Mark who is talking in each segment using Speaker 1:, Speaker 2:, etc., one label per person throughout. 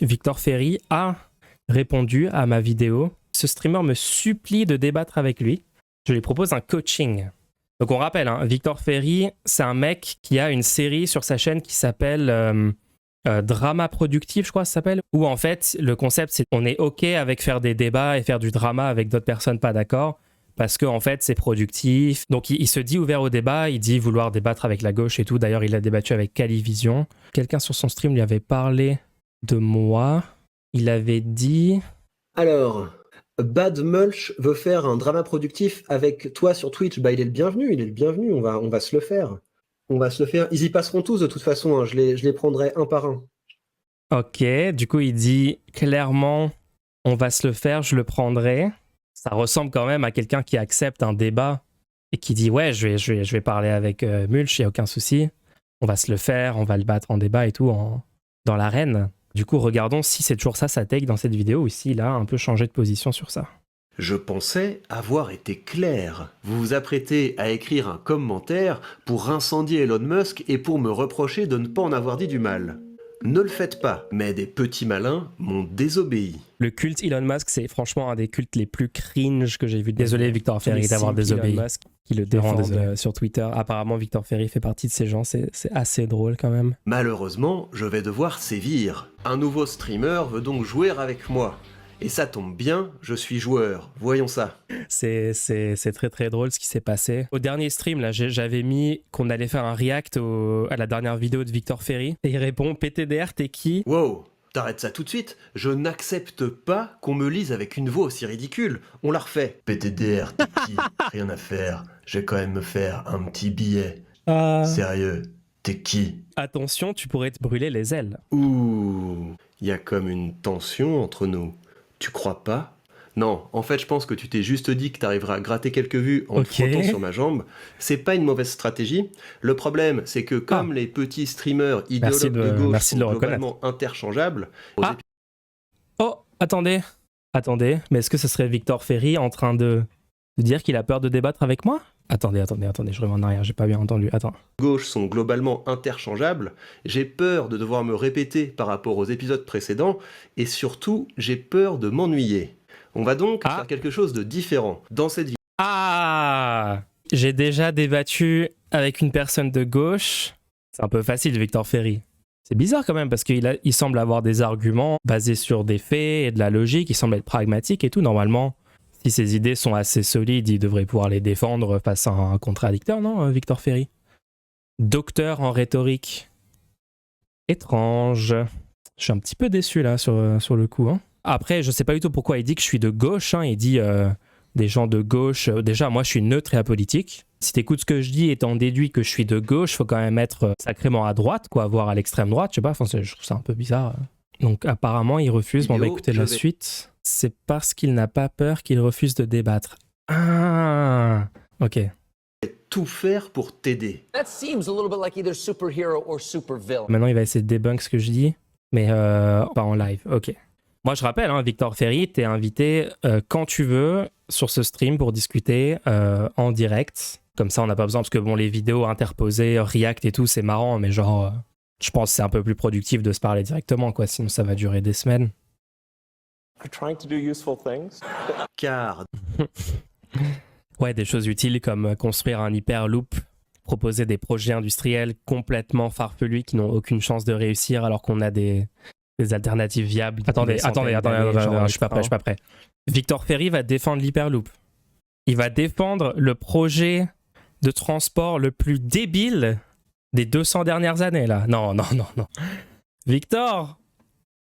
Speaker 1: Victor Ferry a répondu à ma vidéo. Ce streamer me supplie de débattre avec lui. Je lui propose un coaching. Donc on rappelle, hein, Victor Ferry, c'est un mec qui a une série sur sa chaîne qui s'appelle Drama Productif, je crois que ça s'appelle. Où en fait, le concept, c'est qu'on est OK avec faire des débats et faire du drama avec d'autres personnes pas d'accord. Parce que en fait, c'est productif. Donc il se dit ouvert au débat, il dit vouloir débattre avec la gauche et tout. D'ailleurs, il a débattu avec Calivision. Quelqu'un sur son stream lui avait parlé de moi. Il avait dit...
Speaker 2: Alors, Bad Mulch veut faire un drama productif avec toi sur Twitch. Bah, il est le bienvenu, on va se le faire. On va se le faire. Ils y passeront tous de toute façon, hein. Je les prendrai un par un.
Speaker 1: Ok, du coup il dit clairement on va se le faire, je le prendrai. Ça ressemble quand même à quelqu'un qui accepte un débat et qui dit ouais je vais parler avec Mulch, il n'y a aucun souci. On va se le faire, on va le battre en débat et tout dans l'arène. Du coup regardons si c'est toujours ça sa take dans cette vidéo ou s'il a un peu changé de position sur ça.
Speaker 3: Je pensais avoir été clair. Vous vous apprêtez à écrire un commentaire pour incendier Elon Musk et pour me reprocher de ne pas en avoir dit du mal. Ne le faites pas, mais des petits malins m'ont désobéi.
Speaker 1: Le culte Elon Musk, c'est franchement un des cultes les plus cringe que j'ai vu. Désolé Victor Ferry d'avoir désobéi. Elon Musk qui le défend sur Twitter. Apparemment Victor Ferry fait partie de ces gens, c'est assez drôle quand même.
Speaker 3: Malheureusement, je vais devoir sévir. Un nouveau streamer veut donc jouer avec moi. Et ça tombe bien, je suis joueur. Voyons ça.
Speaker 1: C'est très très drôle ce qui s'est passé. Au dernier stream, là, j'avais mis qu'on allait faire un react à la dernière vidéo de Victor Ferry. Et il répond PTDR, t'es qui?
Speaker 3: Wow, t'arrêtes ça tout de suite. Je n'accepte pas qu'on me lise avec une voix aussi ridicule. On la refait. PTDR, t'es qui? Rien à faire. Je vais quand même me faire un petit billet. Sérieux, t'es qui?
Speaker 1: Attention, tu pourrais te brûler les ailes.
Speaker 3: Ouh, y a comme une tension entre nous. Tu crois pas? Non, en fait, je pense que tu t'es juste dit que t'arriveras à gratter quelques vues en te frottant sur ma jambe. C'est pas une mauvaise stratégie. Le problème, c'est que comme les petits streamers idéologues de gauche sont globalement interchangeables...
Speaker 1: Oh, attendez, mais est-ce que ce serait Victor Ferry en train de dire qu'il a peur de débattre avec moi? Attendez, je reviens en arrière, j'ai pas bien entendu, attends.
Speaker 3: Gauche sont globalement interchangeables, j'ai peur de devoir me répéter par rapport aux épisodes précédents, et surtout, j'ai peur de m'ennuyer. On va donc faire quelque chose de différent dans cette vidéo.
Speaker 1: Ah, j'ai déjà débattu avec une personne de gauche. C'est un peu facile, Victor Ferry. C'est bizarre quand même, parce qu'il semble avoir des arguments basés sur des faits et de la logique, il semble être pragmatique et tout, normalement. Si ses idées sont assez solides, il devrait pouvoir les défendre face à un contradicteur, non, Victor Ferry? Docteur en rhétorique. Étrange. Je suis un petit peu déçu là sur le coup. Hein. Après, je sais pas du tout pourquoi il dit que je suis de gauche. Hein. Il dit des gens de gauche. Déjà, moi, je suis neutre et apolitique. Si t'écoutes ce que je dis et t'en déduis que je suis de gauche, faut quand même être sacrément à droite, quoi, voire à l'extrême droite. Je sais pas, enfin, je trouve ça un peu bizarre. Donc apparemment, il refuse. Bon, on va écouter la suite. C'est parce qu'il n'a pas peur qu'il refuse de débattre. Ah, ok.
Speaker 3: Tout faire pour t'aider.
Speaker 1: Maintenant, il va essayer de débunk ce que je dis, mais pas en live. Ok. Moi, je rappelle, hein, Victor Ferry, t'es invité quand tu veux sur ce stream pour discuter en direct. Comme ça, on n'a pas besoin, parce que bon, les vidéos interposées, React et tout, c'est marrant, mais genre, je pense que c'est un peu plus productif de se parler directement, quoi. Sinon, ça va durer des semaines.
Speaker 3: Car...
Speaker 1: Ouais, des choses utiles comme construire un hyperloop, proposer des projets industriels complètement farfelus qui n'ont aucune chance de réussir alors qu'on a des alternatives viables. Attendez, je suis pas prêt. Victor Ferry va défendre l'hyperloop. Il va défendre le projet de transport le plus débile des 200 dernières années, là. Non. Victor!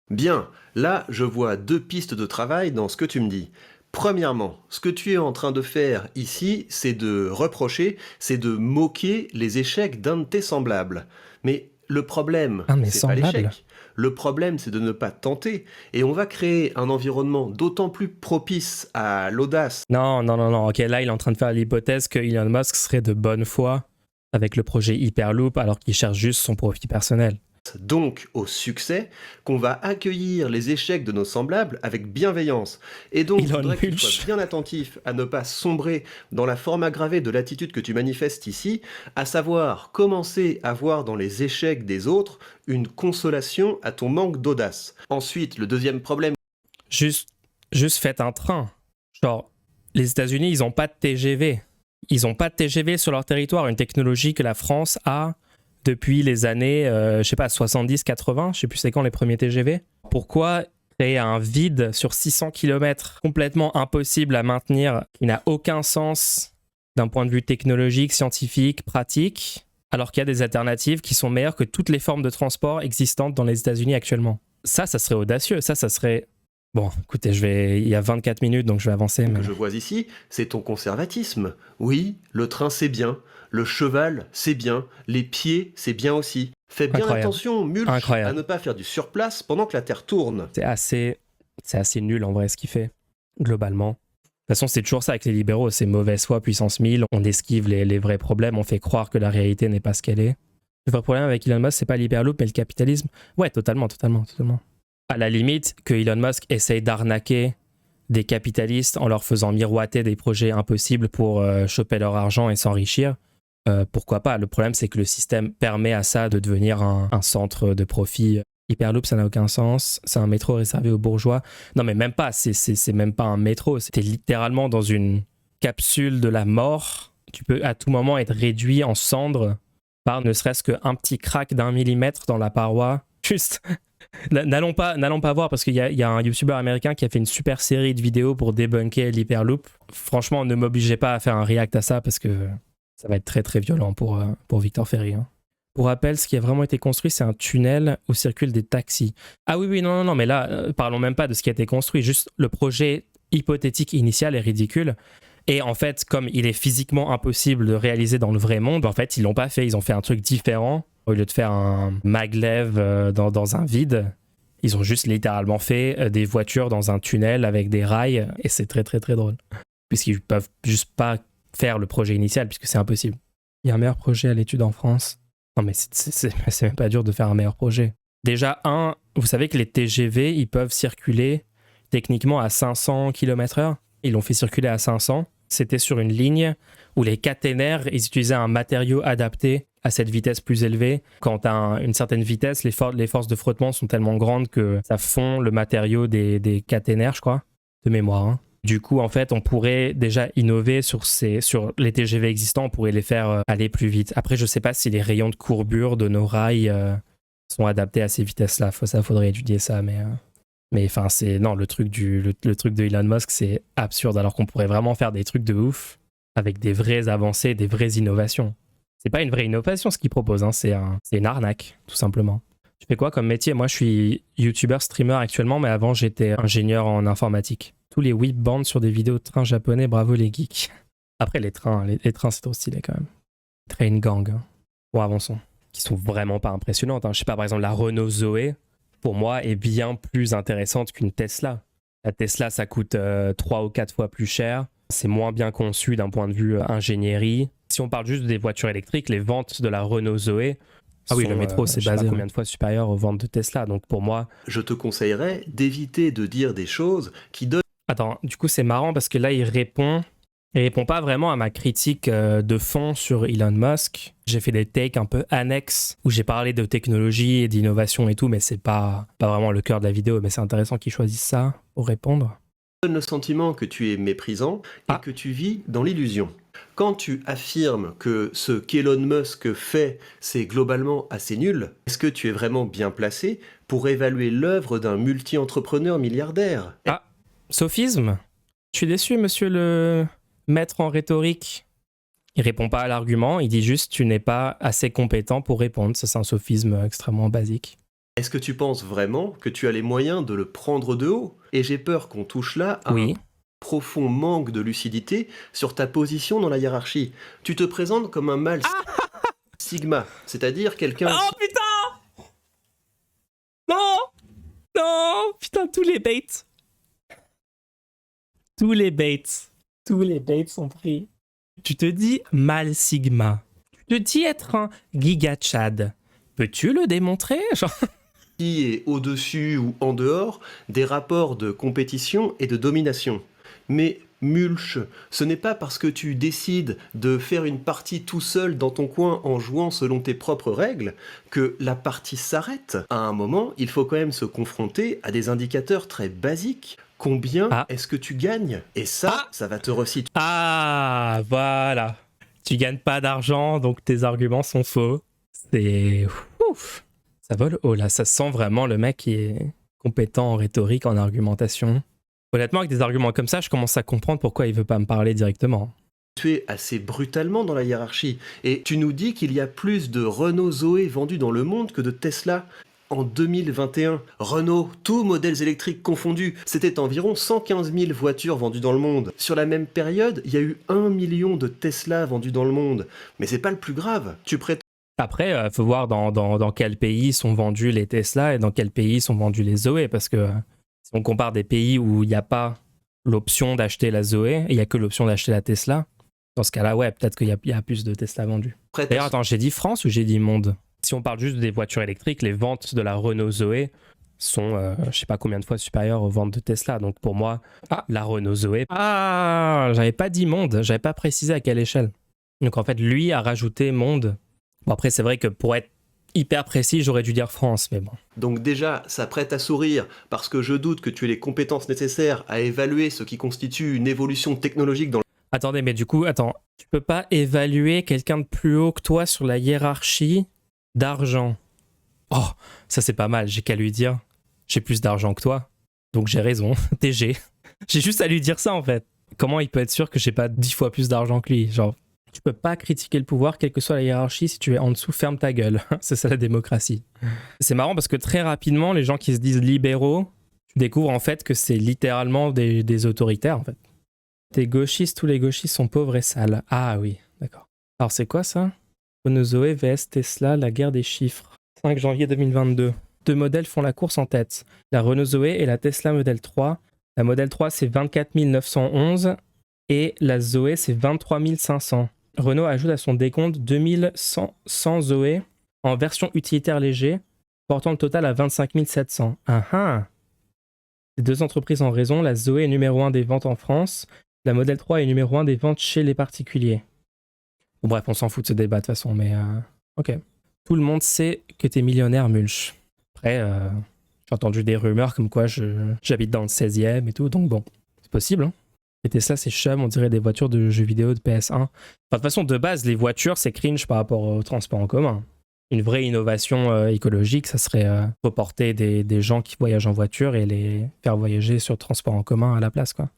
Speaker 3: Bien, là, je vois deux pistes de travail dans ce que tu me dis. Premièrement, ce que tu es en train de faire ici, c'est de reprocher, c'est de moquer les échecs d'un de tes semblables. Mais le problème, c'est pas l'échec. Le problème, c'est de ne pas tenter. Et on va créer un environnement d'autant plus propice à l'audace.
Speaker 1: Non. Ok, là, il est en train de faire l'hypothèse que Elon Musk serait de bonne foi avec le projet Hyperloop alors qu'il cherche juste son profit personnel.
Speaker 3: donc au succès, qu'on va accueillir les échecs de nos semblables avec bienveillance. Et donc, il
Speaker 1: Elon
Speaker 3: faudrait que tu
Speaker 1: Musk.
Speaker 3: sois bien attentif à ne pas sombrer dans la forme aggravée de l'attitude que tu manifestes ici, à savoir commencer à voir dans les échecs des autres une consolation à ton manque d'audace. Ensuite, le deuxième problème...
Speaker 1: Juste faites un train. Genre, les États-Unis, ils n'ont pas de TGV. Ils n'ont pas de TGV sur leur territoire, une technologie que la France a depuis les années, je sais pas, 70, 80, je sais plus c'est quand les premiers TGV. Pourquoi créer un vide sur 600 km complètement impossible à maintenir, qui n'a aucun sens d'un point de vue technologique, scientifique, pratique, alors qu'il y a des alternatives qui sont meilleures que toutes les formes de transport existantes dans les États-Unis actuellement. Ça serait audacieux, ça serait... Bon, écoutez, il y a 24 minutes, donc je vais avancer. Mais...
Speaker 3: que je vois ici, c'est ton conservatisme. Oui, le train c'est bien, le cheval c'est bien, les pieds c'est bien aussi. Fais bien
Speaker 1: Incroyable.
Speaker 3: attention, Mulch, à ne pas faire du surplace pendant que la Terre tourne.
Speaker 1: C'est assez nul en vrai ce qu'il fait, globalement. De toute façon, c'est toujours ça avec les libéraux, c'est mauvaise foi, puissance 1000, on esquive les vrais problèmes, on fait croire que la réalité n'est pas ce qu'elle est. Le vrai problème avec Elon Musk, c'est pas l'hyperloop, mais le capitalisme. Ouais, totalement. À la limite, que Elon Musk essaye d'arnaquer des capitalistes en leur faisant miroiter des projets impossibles pour choper leur argent et s'enrichir, pourquoi pas? Le problème, c'est que le système permet à ça de devenir un centre de profit. Hyperloop, ça n'a aucun sens. C'est un métro réservé aux bourgeois. Non, mais même pas. C'est même pas un métro. C'était littéralement dans une capsule de la mort. Tu peux à tout moment être réduit en cendres par ne serait-ce qu'un petit crack d'1 millimètre dans la paroi. Juste... N'allons pas voir parce qu'il y a un youtubeur américain qui a fait une super série de vidéos pour débunker l'hyperloop. Franchement, ne m'obligez pas à faire un react à ça parce que ça va être très très violent pour Victor Ferry. Hein. Pour rappel, ce qui a vraiment été construit, c'est un tunnel où circulent des taxis. Ah oui, non, mais là, parlons même pas de ce qui a été construit. Juste le projet hypothétique initial est ridicule. Et en fait, comme il est physiquement impossible de réaliser dans le vrai monde, en fait, ils l'ont pas fait. Ils ont fait un truc différent. Au lieu de faire un maglev dans un vide, ils ont juste littéralement fait des voitures dans un tunnel avec des rails. Et c'est très, très, très drôle. Puisqu'ils peuvent juste pas faire le projet initial, puisque c'est impossible. Il y a un meilleur projet à l'étude en France. Non, mais c'est même pas dur de faire un meilleur projet. Déjà, vous savez que les TGV, ils peuvent circuler techniquement à 500 km/h. Ils l'ont fait circuler à 500. C'était sur une ligne où les caténaires, ils utilisaient un matériau adapté à cette vitesse plus élevée. Quand tu as une certaine vitesse, les forces de frottement sont tellement grandes que ça fond le matériau des caténaires, je crois, de mémoire. Hein. Du coup, en fait, on pourrait déjà innover sur les TGV existants, on pourrait les faire aller plus vite. Après, je ne sais pas si les rayons de courbure de nos rails sont adaptés à ces vitesses-là. Faudrait étudier ça, mais enfin, le truc de Elon Musk, c'est absurde, alors qu'on pourrait vraiment faire des trucs de ouf avec des vraies avancées, des vraies innovations. C'est pas une vraie innovation ce qu'il propose, hein. C'est une arnaque, tout simplement. Tu fais quoi comme métier? Moi, je suis youtubeur, streamer actuellement, mais avant, j'étais ingénieur en informatique. Tous les whip bands sur des vidéos de trains japonais, bravo les geeks. Après, les trains, c'est trop stylé quand même. Train gang. Hein. Bon, avançons. Qui sont vraiment pas impressionnantes. Hein. Je sais pas, par exemple, la Renault Zoé, pour moi, est bien plus intéressante qu'une Tesla. La Tesla, ça coûte 3 ou 4 fois plus cher. C'est moins bien conçu d'un point de vue ingénierie. Si on parle juste des voitures électriques, les ventes de la Renault Zoé sont, le métro, c'est basé combien de fois supérieur aux ventes de Tesla. Donc pour moi...
Speaker 3: Je te conseillerais d'éviter de dire des choses qui donnent...
Speaker 1: Attends, du coup, c'est marrant parce que là, il répond pas vraiment à ma critique de fond sur Elon Musk. J'ai fait des takes un peu annexes où j'ai parlé de technologie et d'innovation et tout, mais c'est pas vraiment le cœur de la vidéo. Mais c'est intéressant qu'ils choisissent ça pour répondre.
Speaker 3: Donne le sentiment que tu es méprisant et que tu vis dans l'illusion. Quand tu affirmes que ce qu'Elon Musk fait, c'est globalement assez nul, est-ce que tu es vraiment bien placé pour évaluer l'œuvre d'un multi-entrepreneur milliardaire?
Speaker 1: Ah, sophisme? Je suis déçu, monsieur le maître en rhétorique. Il répond pas à l'argument, il dit juste « tu n'es pas assez compétent pour répondre ». Ça, c'est un sophisme extrêmement basique.
Speaker 3: Est-ce que tu penses vraiment que tu as les moyens de le prendre de haut? Et j'ai peur qu'on touche là à un profond manque de lucidité sur ta position dans la hiérarchie. Tu te présentes comme un mâle sigma, c'est-à-dire quelqu'un...
Speaker 1: Oh putain! Non! Putain, tous les baits sont pris. Tu te dis mâle sigma. Tu te dis être un giga chad. Peux-tu le démontrer? Genre...
Speaker 3: Qui est au-dessus ou en dehors des rapports de compétition et de domination. Mais Mulch, ce n'est pas parce que tu décides de faire une partie tout seul dans ton coin en jouant selon tes propres règles que la partie s'arrête. À un moment, il faut quand même se confronter à des indicateurs très basiques. Combien est-ce que tu gagnes? Et ça, ça va te resituer.
Speaker 1: Ah, voilà. Tu gagnes pas d'argent, donc tes arguments sont faux. C'est... Ouf. Ça vole haut, là. Ça sent vraiment le mec qui est compétent en rhétorique, en argumentation. Honnêtement, avec des arguments comme ça, je commence à comprendre pourquoi il veut pas me parler directement.
Speaker 3: Tu es assez brutalement dans la hiérarchie. Et tu nous dis qu'il y a plus de Renault Zoé vendus dans le monde que de Tesla. En 2021, Renault, tous modèles électriques confondus, c'était environ 115 000 voitures vendues dans le monde. Sur la même période, il y a eu 1 million de Tesla vendus dans le monde. Mais c'est pas le plus grave. Tu prétends...
Speaker 1: Après, il faut voir dans quel pays sont vendus les Tesla et dans quel pays sont vendus les Zoé, parce que si on compare des pays où il n'y a pas l'option d'acheter la Zoé et il n'y a que l'option d'acheter la Tesla, dans ce cas-là, ouais, peut-être qu'il y a plus de Tesla vendus. D'ailleurs, attends, j'ai dit France ou j'ai dit monde? Si on parle juste des voitures électriques, les ventes de la Renault Zoé sont, je sais pas combien de fois supérieures aux ventes de Tesla. Donc pour moi, la Renault Zoé... Ah, j'avais pas dit monde, j'avais pas précisé à quelle échelle. Donc en fait, lui a rajouté monde. Bon, après, c'est vrai que pour être hyper précis, j'aurais dû dire France, mais bon.
Speaker 3: Donc déjà, ça prête à sourire, parce que je doute que tu aies les compétences nécessaires à évaluer ce qui constitue une évolution technologique dans le...
Speaker 1: Attendez, mais du coup, tu peux pas évaluer quelqu'un de plus haut que toi sur la hiérarchie d'argent. Oh, ça c'est pas mal, j'ai qu'à lui dire, j'ai plus d'argent que toi, donc j'ai raison, TG. J'ai juste à lui dire ça en fait. Comment il peut être sûr que j'ai pas 10 fois plus d'argent que lui? Genre, tu peux pas critiquer le pouvoir, quelle que soit la hiérarchie, si tu es en dessous, ferme ta gueule. C'est ça la démocratie. C'est marrant parce que très rapidement, les gens qui se disent libéraux, tu découvres en fait que c'est littéralement des autoritaires en fait. T'es gauchiste, tous les gauchistes sont pauvres et sales. Ah oui, d'accord. Alors c'est quoi ça? Renault Zoé vs Tesla, la guerre des chiffres. 5 janvier 2022. Deux modèles font la course en tête. La Renault Zoé et la Tesla Model 3. La Model 3 c'est 24 911 et la Zoé c'est 23 500. Renault ajoute à son décompte 2100 Zoé en version utilitaire léger, portant le total à 25 700. Ah ah. Les deux entreprises ont raison, la Zoé est numéro 1 des ventes en France, la Model 3 est numéro 1 des ventes chez les particuliers. Bon bref, on s'en fout de ce débat de toute façon, mais ok. Tout le monde sait que t'es millionnaire, Mulch. Après, j'ai entendu des rumeurs comme quoi j'habite dans le 16e et tout, donc bon, c'est possible, hein. Et Tesla, c'est chum, on dirait des voitures de jeux vidéo de PS1. Enfin, de toute façon, de base, les voitures, c'est cringe par rapport au transport en commun. Une vraie innovation écologique, ça serait reporter des gens qui voyagent en voiture et les faire voyager sur le transport en commun à la place, quoi.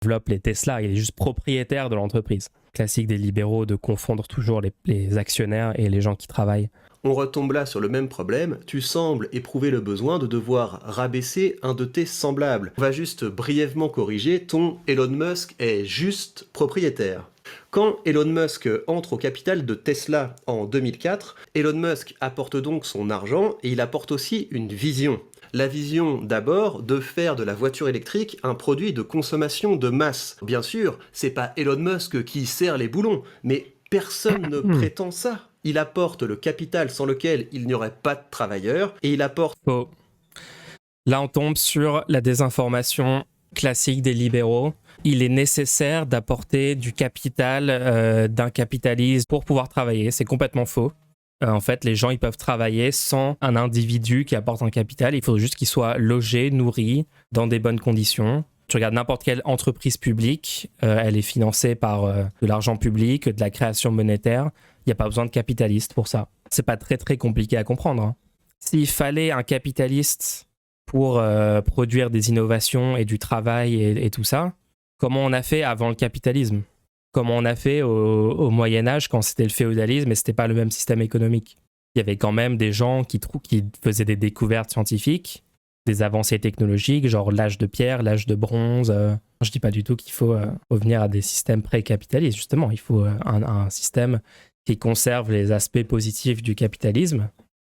Speaker 1: Développe les Tesla, il est juste propriétaire de l'entreprise. Classique des libéraux de confondre toujours les actionnaires et les gens qui travaillent.
Speaker 3: On retombe là sur le même problème, tu sembles éprouver le besoin de devoir rabaisser un de tes semblables. On va juste brièvement corriger, ton Elon Musk est juste propriétaire. Quand Elon Musk entre au capital de Tesla en 2004, Elon Musk apporte donc son argent et il apporte aussi une vision. La vision d'abord de faire de la voiture électrique un produit de consommation de masse. Bien sûr, c'est pas Elon Musk qui serre les boulons, mais personne ne prétend ça. Il apporte le capital sans lequel il n'y aurait pas de travailleurs et il apporte...
Speaker 1: Oh. Là, on tombe sur la désinformation classique des libéraux. Il est nécessaire d'apporter du capital, d'un capitalisme pour pouvoir travailler. C'est complètement faux. En fait, les gens, ils peuvent travailler sans un individu qui apporte un capital. Il faut juste qu'il soit logé, nourri, dans des bonnes conditions. Tu regardes n'importe quelle entreprise publique, elle est financée par de l'argent public, de la création monétaire. Il n'y a pas besoin de capitaliste pour ça. C'est pas très très compliqué à comprendre, hein. S'il fallait un capitaliste pour produire des innovations et du travail et tout ça, comment on a fait avant le capitalisme? Comment on a fait au Moyen-Âge quand c'était le féodalisme et c'était pas le même système économique? Il y avait quand même des gens qui faisaient des découvertes scientifiques, des avancées technologiques, genre l'âge de pierre, l'âge de bronze. Je dis pas du tout qu'il faut revenir à des systèmes pré-capitalistes, justement. Il faut un système qui conserve les aspects positifs du capitalisme,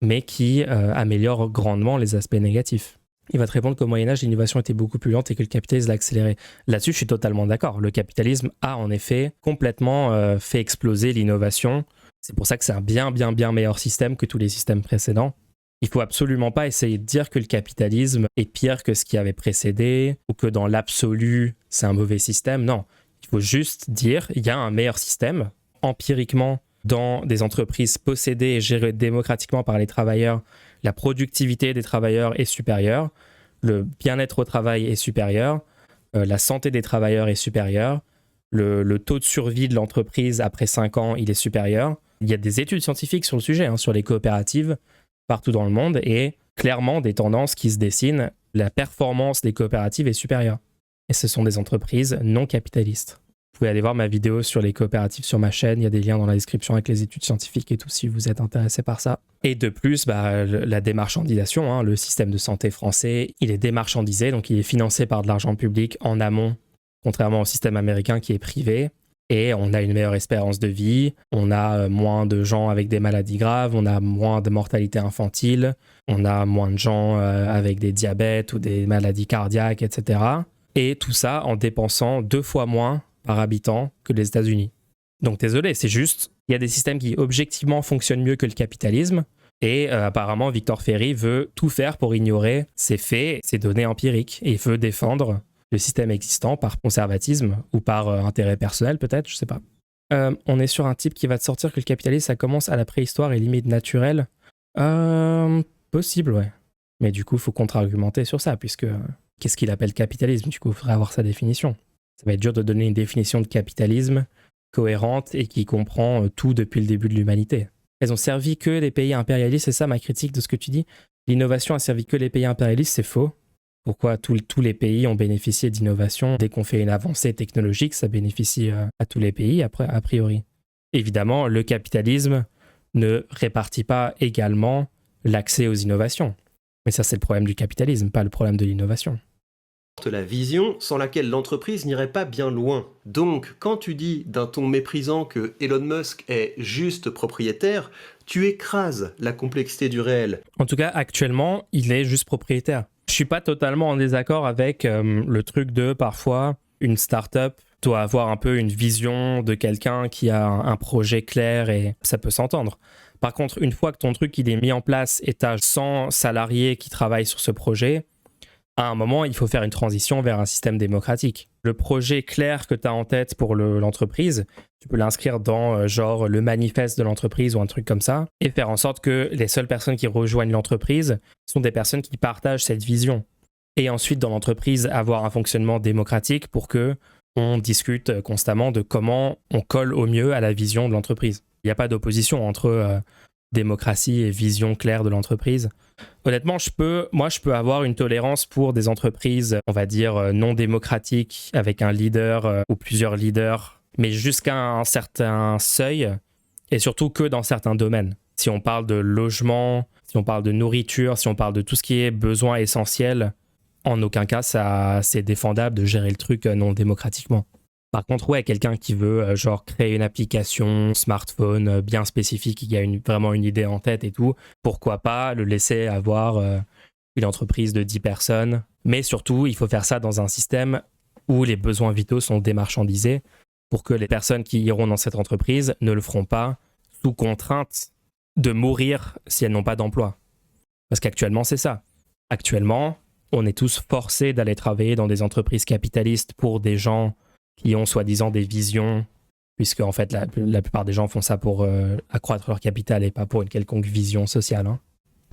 Speaker 1: mais qui améliore grandement les aspects négatifs. Il va te répondre qu'au Moyen-Âge, l'innovation était beaucoup plus lente et que le capitalisme l'a accéléré. Là-dessus, je suis totalement d'accord. Le capitalisme a en effet complètement fait exploser l'innovation. C'est pour ça que c'est un bien meilleur système que tous les systèmes précédents. Il faut absolument pas essayer de dire que le capitalisme est pire que ce qui avait précédé ou que dans l'absolu, c'est un mauvais système. Non, il faut juste dire il y a un meilleur système. Empiriquement, dans des entreprises possédées et gérées démocratiquement par les travailleurs, la productivité des travailleurs est supérieure, le bien-être au travail est supérieur, la santé des travailleurs est supérieure, le taux de survie de l'entreprise après 5 ans, il est supérieur. Il y a des études scientifiques sur le sujet, sur les coopératives partout dans le monde, et clairement des tendances qui se dessinent. La performance des coopératives est supérieure. Et ce sont des entreprises non capitalistes. Vous pouvez aller voir ma vidéo sur les coopératives sur ma chaîne, il y a des liens dans la description avec les études scientifiques et tout si vous êtes intéressé par ça. Et de plus, la démarchandisation, le système de santé français, il est démarchandisé, donc il est financé par de l'argent public en amont, contrairement au système américain qui est privé. Et on a une meilleure espérance de vie, on a moins de gens avec des maladies graves, on a moins de mortalité infantile, on a moins de gens avec des diabètes ou des maladies cardiaques, etc. Et tout ça en dépensant 2 fois moins par habitant que les États-Unis. Donc désolé, c'est juste, il y a des systèmes qui objectivement fonctionnent mieux que le capitalisme, et apparemment Victor Ferry veut tout faire pour ignorer ces faits, ces données empiriques, et il veut défendre le système existant par conservatisme ou par intérêt personnel peut-être, je sais pas. On est sur un type qui va te sortir que le capitalisme ça commence à la préhistoire et limite naturelle. Possible, ouais. Mais du coup, il faut contre-argumenter sur ça, puisque qu'est-ce qu'il appelle capitalisme? Du coup, il faudrait avoir sa définition. Ça va être dur de donner une définition de capitalisme cohérente et qui comprend tout depuis le début de l'humanité. Elles ont servi que les pays impérialistes, c'est ça ma critique de ce que tu dis? L'innovation a servi que les pays impérialistes, c'est faux. Pourquoi tous les pays ont bénéficié d'innovation? Dès qu'on fait une avancée technologique, ça bénéficie à tous les pays, après, a priori. Évidemment, le capitalisme ne répartit pas également l'accès aux innovations. Mais ça, c'est le problème du capitalisme, pas le problème de l'innovation.
Speaker 3: La vision sans laquelle l'entreprise n'irait pas bien loin. Donc, quand tu dis d'un ton méprisant que Elon Musk est juste propriétaire, tu écrases la complexité du réel.
Speaker 1: En tout cas, actuellement, il est juste propriétaire. Je suis pas totalement en désaccord avec le truc de parfois une start-up doit avoir un peu une vision de quelqu'un qui a un projet clair et ça peut s'entendre. Par contre, une fois que ton truc il est mis en place et tu as 100 salariés qui travaillent sur ce projet, à un moment, il faut faire une transition vers un système démocratique. Le projet clair que tu as en tête pour l'entreprise, tu peux l'inscrire dans genre le manifeste de l'entreprise ou un truc comme ça, et faire en sorte que les seules personnes qui rejoignent l'entreprise sont des personnes qui partagent cette vision. Et ensuite, dans l'entreprise, avoir un fonctionnement démocratique pour que on discute constamment de comment on colle au mieux à la vision de l'entreprise. Il n'y a pas d'opposition entre démocratie et vision claire de l'entreprise. Honnêtement, je peux avoir une tolérance pour des entreprises, on va dire, non démocratiques, avec un leader ou plusieurs leaders, mais jusqu'à un certain seuil, et surtout que dans certains domaines. Si on parle de logement, si on parle de nourriture, si on parle de tout ce qui est besoin essentiel, en aucun cas, c'est défendable de gérer le truc non démocratiquement. Par contre, ouais, quelqu'un qui veut genre créer une application smartphone bien spécifique, qui a vraiment une idée en tête et tout, pourquoi pas le laisser avoir une entreprise de 10 personnes. Mais surtout, il faut faire ça dans un système où les besoins vitaux sont démarchandisés pour que les personnes qui iront dans cette entreprise ne le feront pas sous contrainte de mourir si elles n'ont pas d'emploi. Parce qu'actuellement, c'est ça. Actuellement, on est tous forcés d'aller travailler dans des entreprises capitalistes pour des gens qui ont soi-disant des visions, puisque en fait la plupart des gens font ça pour accroître leur capital et pas pour une quelconque vision sociale.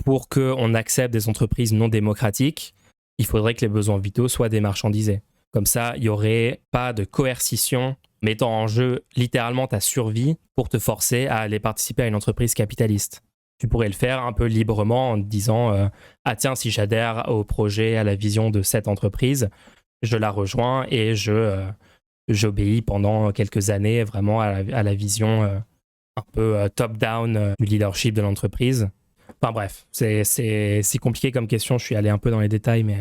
Speaker 1: Pour qu'on accepte des entreprises non démocratiques, il faudrait que les besoins vitaux soient démarchandisés. Comme ça, il n'y aurait pas de coercition mettant en jeu littéralement ta survie pour te forcer à aller participer à une entreprise capitaliste. Tu pourrais le faire un peu librement en te disant « Ah tiens, si j'adhère au projet, à la vision de cette entreprise, je la rejoins et j'obéis pendant quelques années vraiment à la vision un peu top-down du leadership de l'entreprise. » Enfin bref, c'est compliqué comme question, je suis allé un peu dans les détails, mais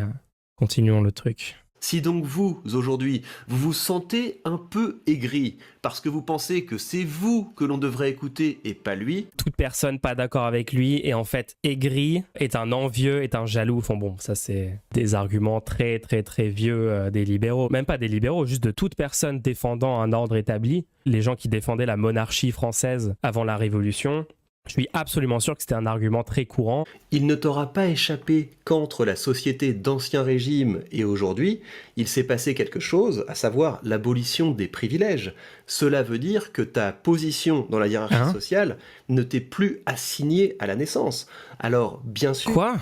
Speaker 1: continuons le truc.
Speaker 3: Si donc vous, aujourd'hui, vous vous sentez un peu aigri parce que vous pensez que c'est vous que l'on devrait écouter et pas lui,
Speaker 1: Toute personne pas d'accord avec lui est en fait aigri, est un envieux, est un jaloux. Enfin bon, ça c'est des arguments très très très vieux des libéraux. Même pas des libéraux, juste de toute personne défendant un ordre établi. Les gens qui défendaient la monarchie française avant la Révolution. Je suis absolument sûr que c'était un argument très courant.
Speaker 3: il ne t'aura pas échappé qu'entre la société d'Ancien Régime et aujourd'hui, il s'est passé quelque chose, à savoir l'abolition des privilèges. Cela veut dire que ta position dans la hiérarchie
Speaker 1: Hein?
Speaker 3: sociale ne t'est plus assignée à la naissance. Alors, bien sûr,
Speaker 1: Quoi?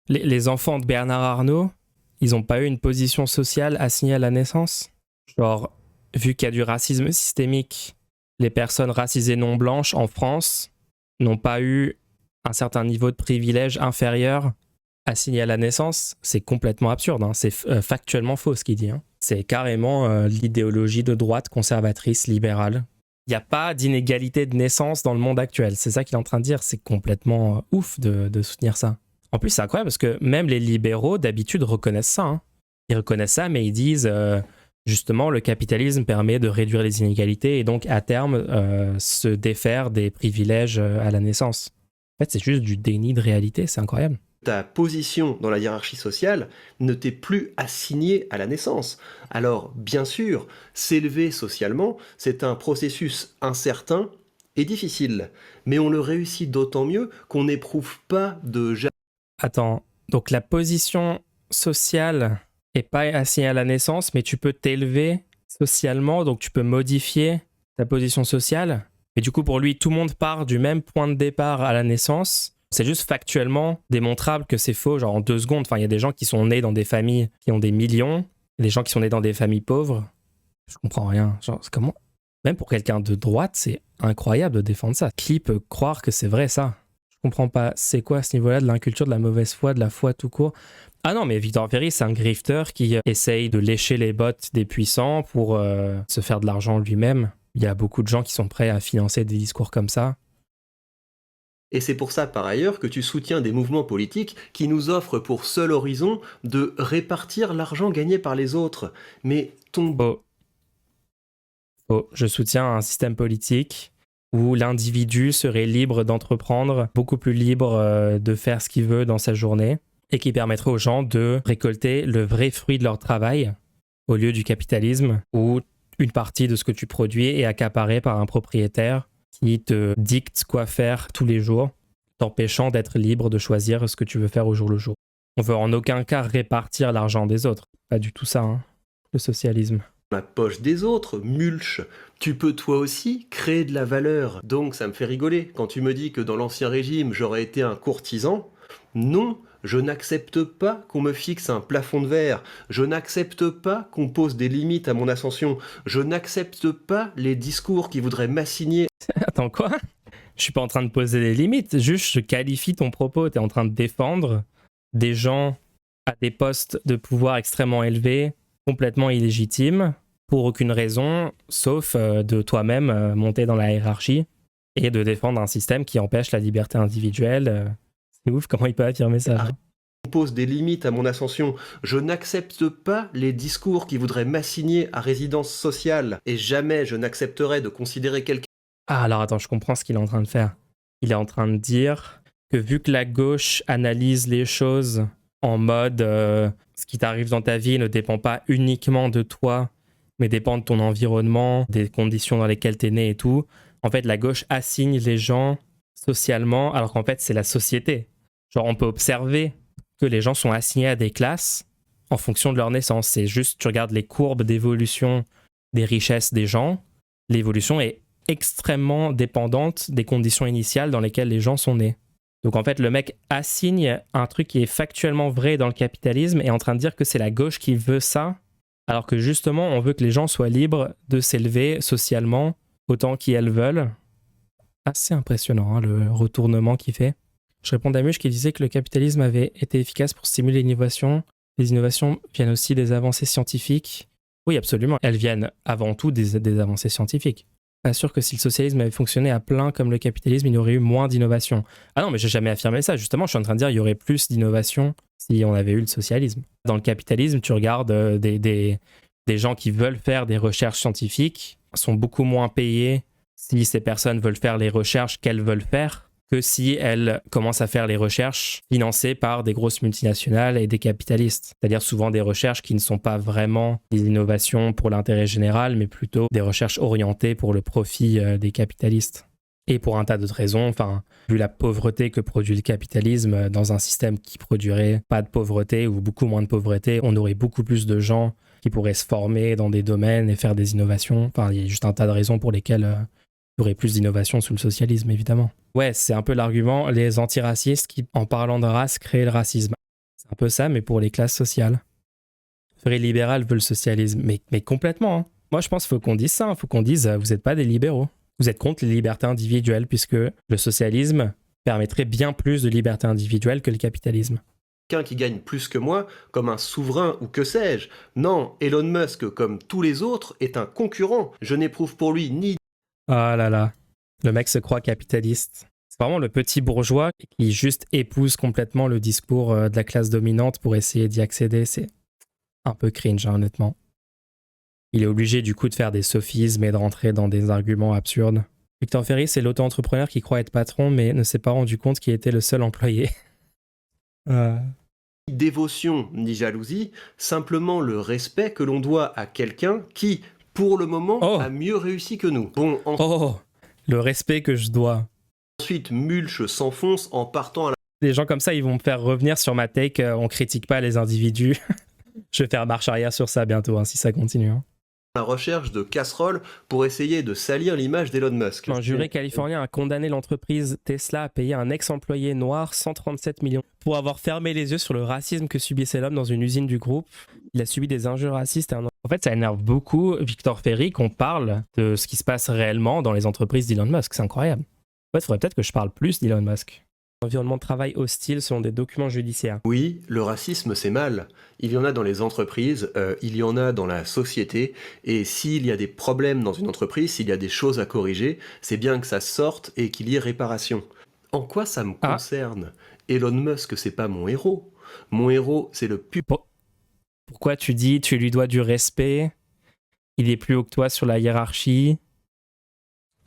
Speaker 1: Les enfants de Bernard Arnault, ils n'ont pas eu une position sociale assignée à la naissance? Genre, vu qu'il y a du racisme systémique, les personnes racisées non blanches en France n'ont pas eu un certain niveau de privilège inférieur assigné à la naissance. C'est complètement absurde, hein. C'est factuellement faux ce qu'il dit, hein. C'est carrément l'idéologie de droite conservatrice libérale. Il n'y a pas d'inégalité de naissance dans le monde actuel. C'est ça qu'il est en train de dire. C'est complètement ouf de soutenir ça. En plus, c'est incroyable parce que même les libéraux, d'habitude, reconnaissent ça, hein. Ils reconnaissent ça, mais ils disent justement le capitalisme permet de réduire les inégalités et donc à terme se défaire des privilèges à la naissance. En fait, c'est juste du déni de réalité, c'est incroyable.
Speaker 3: ta position dans la hiérarchie sociale ne t'est plus assignée à la naissance. Alors, bien sûr, s'élever socialement, c'est un processus incertain et difficile, mais on le réussit d'autant mieux qu'on n'éprouve pas de
Speaker 1: Attends, donc la position sociale est pas assignée à la naissance, mais tu peux t'élever socialement, donc tu peux modifier ta position sociale. Et du coup, pour lui, tout le monde part du même point de départ à la naissance. C'est juste factuellement démontrable que c'est faux, genre en 2 secondes. Enfin, il y a des gens qui sont nés dans des familles qui ont des millions, et des gens qui sont nés dans des familles pauvres. Je comprends rien. Genre, c'est comment? Même pour quelqu'un de droite, c'est incroyable de défendre ça. Qui peut croire que c'est vrai, ça? Je comprends pas. C'est quoi à ce niveau-là de l'inculture de la mauvaise foi, de la foi tout court? Ah non, mais Victor Ferry, c'est un grifter qui essaye de lécher les bottes des puissants pour se faire de l'argent lui-même. Il y a beaucoup de gens qui sont prêts à financer des discours comme ça.
Speaker 3: Et c'est pour ça, par ailleurs, que tu soutiens des mouvements politiques qui nous offrent pour seul horizon de répartir l'argent gagné par les autres. Mais ton
Speaker 1: Je soutiens un système politique où l'individu serait libre d'entreprendre, beaucoup plus libre de faire ce qu'il veut dans sa journée, et qui permettrait aux gens de récolter le vrai fruit de leur travail au lieu du capitalisme où une partie de ce que tu produis est accaparée par un propriétaire qui te dicte quoi faire tous les jours, t'empêchant d'être libre de choisir ce que tu veux faire au jour le jour. On veut en aucun cas répartir l'argent des autres. Pas du tout ça, hein, le socialisme.
Speaker 3: la poche des autres, mulch, tu peux toi aussi créer de la valeur. Donc ça me fait rigoler quand tu me dis que dans l'Ancien Régime, j'aurais été un courtisan. Non, je n'accepte pas qu'on me fixe un plafond de verre. Je n'accepte pas qu'on pose des limites à mon ascension. Je n'accepte pas les discours qui voudraient m'assigner.
Speaker 1: Attends, quoi? Je suis pas en train de poser des limites, juste je qualifie ton propos. Tu es en train de défendre des gens à des postes de pouvoir extrêmement élevés, complètement illégitimes, pour aucune raison, sauf de toi-même monter dans la hiérarchie et de défendre un système qui empêche la liberté individuelle. C'est ouf comment il peut affirmer ça.
Speaker 3: On pose des limites à mon ascension. Je n'accepte pas les discours qui voudraient m'assigner à résidence sociale. Et jamais je n'accepterai de considérer quelqu'un.
Speaker 1: Ah, alors attends, je comprends ce qu'il est en train de faire. Il est en train de dire que vu que la gauche analyse les choses en mode ce qui t'arrive dans ta vie ne dépend pas uniquement de toi, mais dépend de ton environnement, des conditions dans lesquelles t'es né et tout. En fait, la gauche assigne les gens socialement, alors qu'en fait, c'est la société. Genre, on peut observer que les gens sont assignés à des classes en fonction de leur naissance. C'est juste, tu regardes les courbes d'évolution des richesses des gens, l'évolution est extrêmement dépendante des conditions initiales dans lesquelles les gens sont nés. Donc en fait, le mec assigne un truc qui est factuellement vrai dans le capitalisme et est en train de dire que c'est la gauche qui veut ça, alors que justement, on veut que les gens soient libres de s'élever socialement autant qu'ils veulent. Assez impressionnant, hein, le retournement qu'il fait. Je réponds à Muche qui disait que le capitalisme avait été efficace pour stimuler l'innovation. Les innovations viennent aussi des avancées scientifiques. Oui, absolument. Elles viennent avant tout des avancées scientifiques. Pas sûr que si le socialisme avait fonctionné à plein comme le capitalisme, il y aurait eu moins d'innovation. Ah non, mais j'ai jamais affirmé ça. Justement, je suis en train de dire il y aurait plus d'innovation si on avait eu le socialisme. Dans le capitalisme, tu regardes des gens qui veulent faire des recherches scientifiques sont beaucoup moins payés si ces personnes veulent faire les recherches qu'elles veulent faire que si elles commencent à faire les recherches financées par des grosses multinationales et des capitalistes. C'est-à-dire souvent des recherches qui ne sont pas vraiment des innovations pour l'intérêt général, mais plutôt des recherches orientées pour le profit des capitalistes. Et pour un tas d'autres raisons, enfin, vu la pauvreté que produit le capitalisme, dans un système qui produirait pas de pauvreté ou beaucoup moins de pauvreté, on aurait beaucoup plus de gens qui pourraient se former dans des domaines et faire des innovations. Enfin, il y a juste un tas de raisons pour lesquelles il y aurait plus d'innovation sous le socialisme, évidemment. Ouais, c'est un peu l'argument, les antiracistes qui, en parlant de race, créent le racisme. C'est un peu ça, mais pour les classes sociales. Les libérales veulent le socialisme, mais complètement. Hein. Moi, je pense qu'il faut qu'on dise ça. Il faut qu'on dise, vous n'êtes pas des libéraux. Vous êtes contre les libertés individuelles, puisque le socialisme permettrait bien plus de libertés individuelles que le capitalisme.
Speaker 3: Quelqu'un qui gagne plus que moi, comme un souverain ou que sais-je. Non, Elon Musk, comme tous les autres, est un concurrent. Je n'éprouve pour lui ni...
Speaker 1: Ah là là, le mec se croit capitaliste. C'est vraiment le petit bourgeois qui juste épouse complètement le discours de la classe dominante pour essayer d'y accéder. C'est un peu cringe, hein, honnêtement. Il est obligé du coup de faire des sophismes et de rentrer dans des arguments absurdes. Victor Ferry, c'est l'auto-entrepreneur qui croit être patron mais ne s'est pas rendu compte qu'il était le seul employé.
Speaker 3: Dévotion ni jalousie, simplement le respect que l'on doit à quelqu'un qui, pour le moment, a mieux réussi que nous. Bon,
Speaker 1: le respect que je dois.
Speaker 3: Ensuite, Mulch s'enfonce en partant à la...
Speaker 1: Les gens comme ça, ils vont me faire revenir sur ma take, on critique pas les individus. Je vais faire marche arrière sur ça bientôt, hein, si ça continue. Hein.
Speaker 3: La recherche de casseroles pour essayer de salir l'image d'Elon Musk.
Speaker 1: Un jury californien a condamné l'entreprise Tesla à payer un ex-employé noir 137 millions pour avoir fermé les yeux sur le racisme que subissait l'homme dans une usine du groupe. Il a subi des injures racistes. En fait, ça énerve beaucoup Victor Ferry qu'on parle de ce qui se passe réellement dans les entreprises d'Elon Musk. C'est incroyable. En fait, il faudrait peut-être que je parle plus d'Elon Musk. Environnement de travail hostile selon des documents judiciaires.
Speaker 3: Oui, le racisme c'est mal. Il y en a dans les entreprises, il y en a dans la société, et s'il y a des problèmes dans une entreprise, s'il y a des choses à corriger, c'est bien que ça sorte et qu'il y ait réparation. En quoi ça me concerne ? Elon Musk, c'est pas mon héros. Mon héros, c'est le
Speaker 1: Pourquoi tu dis tu lui dois du respect ? Il est plus haut que toi sur la hiérarchie.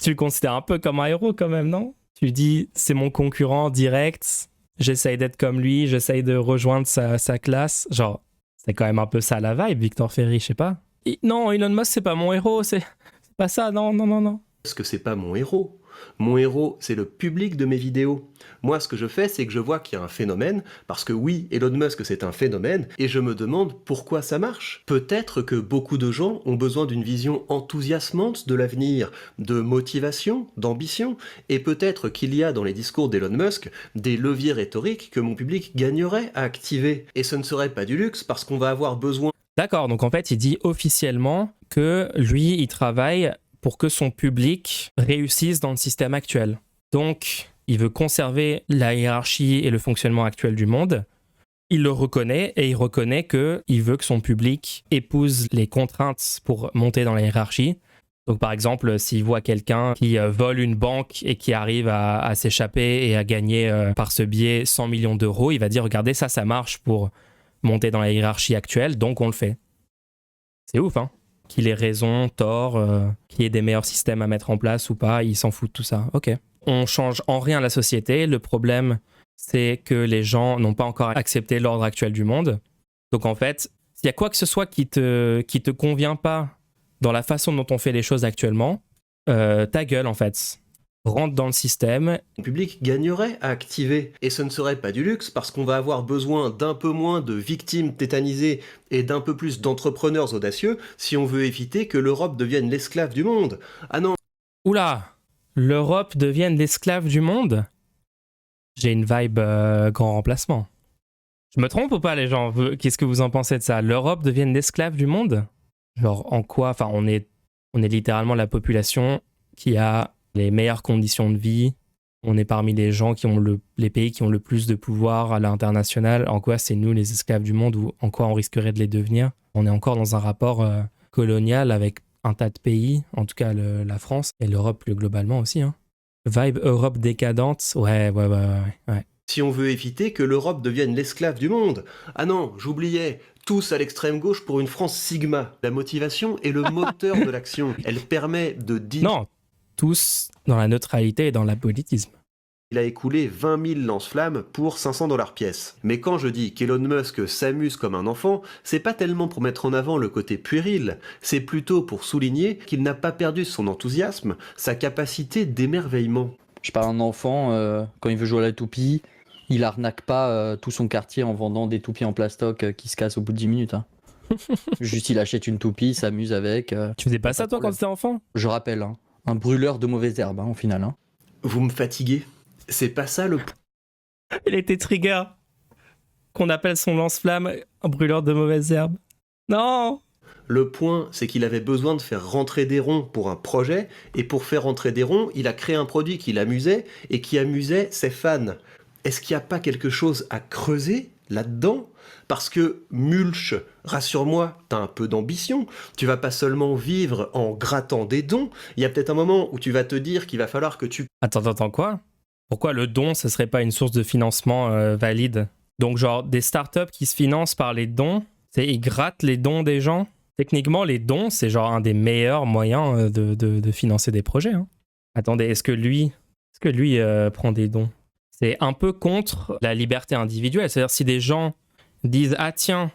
Speaker 1: Tu le considères un peu comme un héros quand même, non ? Tu dis, c'est mon concurrent direct, j'essaye d'être comme lui, j'essaye de rejoindre sa classe. Genre, c'est quand même un peu ça la vibe, Victor Ferry, je sais pas. Non, Elon Musk, c'est pas mon héros, c'est pas ça, non.
Speaker 3: Parce que c'est pas mon héros. Mon héros, c'est le public de mes vidéos. Moi, ce que je fais, c'est que je vois qu'il y a un phénomène, parce que oui, Elon Musk, c'est un phénomène, et je me demande pourquoi ça marche. Peut-être que beaucoup de gens ont besoin d'une vision enthousiasmante de l'avenir, de motivation, d'ambition, et peut-être qu'il y a dans les discours d'Elon Musk des leviers rhétoriques que mon public gagnerait à activer. Et ce ne serait pas du luxe, parce qu'on va avoir besoin...
Speaker 1: D'accord, donc en fait, il dit officiellement que lui, il travaille pour que son public réussisse dans le système actuel. Donc, il veut conserver la hiérarchie et le fonctionnement actuel du monde. Il le reconnaît et il reconnaît qu'il veut que son public épouse les contraintes pour monter dans la hiérarchie. Donc, par exemple, s'il voit quelqu'un qui vole une banque et qui arrive à s'échapper et à gagner par ce biais 100 millions d'euros, il va dire « Regardez, ça marche pour monter dans la hiérarchie actuelle, donc on le fait. » C'est ouf, hein ? Qu'il ait raison, tort, qu'il y ait des meilleurs systèmes à mettre en place ou pas, il s'en fout de tout ça. Ok. On change en rien la société. Le problème, c'est que les gens n'ont pas encore accepté l'ordre actuel du monde. Donc en fait, s'il y a quoi que ce soit qui te convient pas dans la façon dont on fait les choses actuellement, ta gueule en fait. Rentre dans le système.
Speaker 3: Le public gagnerait à activer. Et ce ne serait pas du luxe parce qu'on va avoir besoin d'un peu moins de victimes tétanisées et d'un peu plus d'entrepreneurs audacieux si on veut éviter que l'Europe devienne l'esclave du monde. Ah non.
Speaker 1: Oula, l'Europe devienne l'esclave du monde ? J'ai une vibe grand remplacement. Je me trompe ou pas les gens ? Qu'est-ce que vous en pensez de ça ? L'Europe devienne l'esclave du monde ? Genre en quoi ? Enfin, on est littéralement la population qui a les meilleures conditions de vie. On est parmi les gens qui ont les pays qui ont le plus de pouvoir à l'international. En quoi c'est nous les esclaves du monde ou en quoi on risquerait de les devenir ? On est encore dans un rapport colonial avec un tas de pays, en tout cas la France et l'Europe plus globalement aussi. Hein. Vibe Europe décadente, ouais.
Speaker 3: Si on veut éviter que l'Europe devienne l'esclave du monde. Ah non, j'oubliais, tous à l'extrême gauche pour une France Sigma. La motivation est le moteur de l'action. Elle permet de dire...
Speaker 1: Non, tous dans la neutralité et dans l'apolitisme.
Speaker 3: Il a écoulé 20 000 lance-flammes pour 500 $ pièce. Mais quand je dis qu'Elon Musk s'amuse comme un enfant, c'est pas tellement pour mettre en avant le côté puéril, c'est plutôt pour souligner qu'il n'a pas perdu son enthousiasme, sa capacité d'émerveillement.
Speaker 4: Je parle d'un enfant, quand il veut jouer à la toupie, il arnaque pas tout son quartier en vendant des toupies en plastoc qui se cassent au bout de 10 minutes. Hein. Juste, il achète une toupie, il s'amuse avec.
Speaker 1: Tu faisais pas ça toi quand t'étais enfant?
Speaker 4: Je rappelle, hein, un brûleur de mauvaises herbes, au final. Hein.
Speaker 3: Vous me fatiguez. C'est pas ça le...
Speaker 1: Il était trigger. Qu'on appelle son lance-flamme un brûleur de mauvaises herbes. Non!
Speaker 3: Le point, c'est qu'il avait besoin de faire rentrer des ronds pour un projet, et pour faire rentrer des ronds, il a créé un produit qui l'amusait et qui amusait ses fans. Est-ce qu'il n'y a pas quelque chose à creuser là-dedans? Parce que Mulch, rassure-moi, t'as un peu d'ambition. Tu vas pas seulement vivre en grattant des dons. Il y a peut-être un moment où tu vas te dire qu'il va falloir que tu...
Speaker 1: Attends, quoi? Pourquoi le don, ce serait pas une source de financement valide? Donc genre des startups qui se financent par les dons, ils grattent les dons des gens. Techniquement, les dons, c'est genre un des meilleurs moyens de financer des projets. Hein. Attendez, est-ce que lui prend des dons? C'est un peu contre la liberté individuelle. C'est-à-dire si des gens disent « Ah tiens,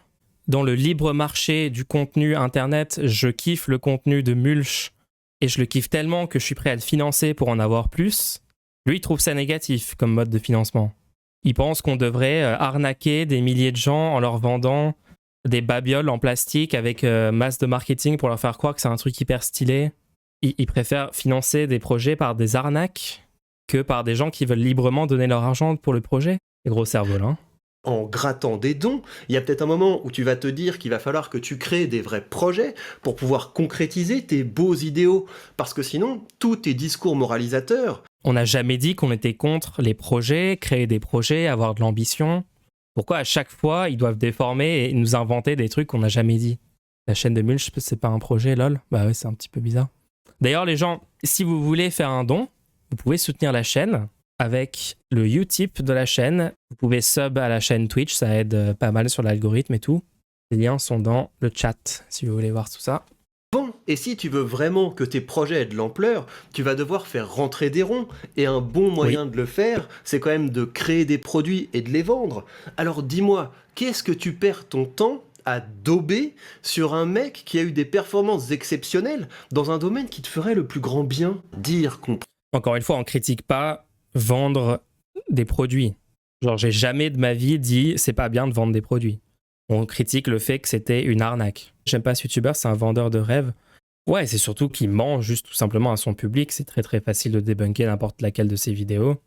Speaker 1: dans le libre marché du contenu Internet, je kiffe le contenu de Mulch et je le kiffe tellement que je suis prêt à le financer pour en avoir plus », lui, il trouve ça négatif comme mode de financement. Il pense qu'on devrait arnaquer des milliers de gens en leur vendant des babioles en plastique avec masse de marketing pour leur faire croire que c'est un truc hyper stylé. Il préfère financer des projets par des arnaques que par des gens qui veulent librement donner leur argent pour le projet. Les gros cerveaux, là. Hein.
Speaker 3: En grattant des dons, il y a peut-être un moment où tu vas te dire qu'il va falloir que tu crées des vrais projets pour pouvoir concrétiser tes beaux idéaux. Parce que sinon, tous tes discours moralisateurs...
Speaker 1: On n'a jamais dit qu'on était contre les projets, créer des projets, avoir de l'ambition. Pourquoi à chaque fois, ils doivent déformer et nous inventer des trucs qu'on n'a jamais dit? La chaîne de Mulch, c'est pas un projet, lol? Bah ouais, c'est un petit peu bizarre. D'ailleurs, les gens, si vous voulez faire un don, vous pouvez soutenir la chaîne avec le Utip de la chaîne. Vous pouvez sub à la chaîne Twitch, ça aide pas mal sur l'algorithme et tout. Les liens sont dans le chat, si vous voulez voir tout ça.
Speaker 3: Bon, et si tu veux vraiment que tes projets aient de l'ampleur, tu vas devoir faire rentrer des ronds, et un bon moyen de le faire, c'est quand même de créer des produits et de les vendre. Alors dis-moi, qu'est-ce que tu perds ton temps à dauber sur un mec qui a eu des performances exceptionnelles dans un domaine qui te ferait le plus grand bien? Dire qu'on...
Speaker 1: Encore une fois, on critique pas vendre des produits. Genre, j'ai jamais de ma vie dit c'est pas bien de vendre des produits. On critique le fait que c'était une arnaque. J'aime pas ce youtubeur, c'est un vendeur de rêves. Ouais, c'est surtout qu'il ment juste tout simplement à son public. C'est très très facile de débunker n'importe laquelle de ses vidéos.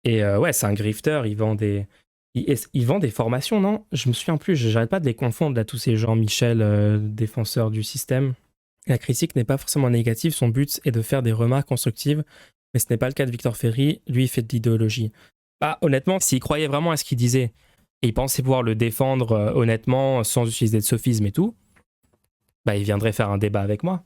Speaker 1: Et ouais, c'est un grifter, il vend des formations, non? Je me souviens plus, j'arrête pas de les confondre là, tous ces Jean-Michel, défenseurs du système. La critique n'est pas forcément négative, son but est de faire des remarques constructives, mais ce n'est pas le cas de Victor Ferry, lui il fait de l'idéologie. Ah, honnêtement, s'il croyait vraiment à ce qu'il disait, et il pensait pouvoir le défendre honnêtement, sans utiliser de sophisme et tout, bah il viendrait faire un débat avec moi.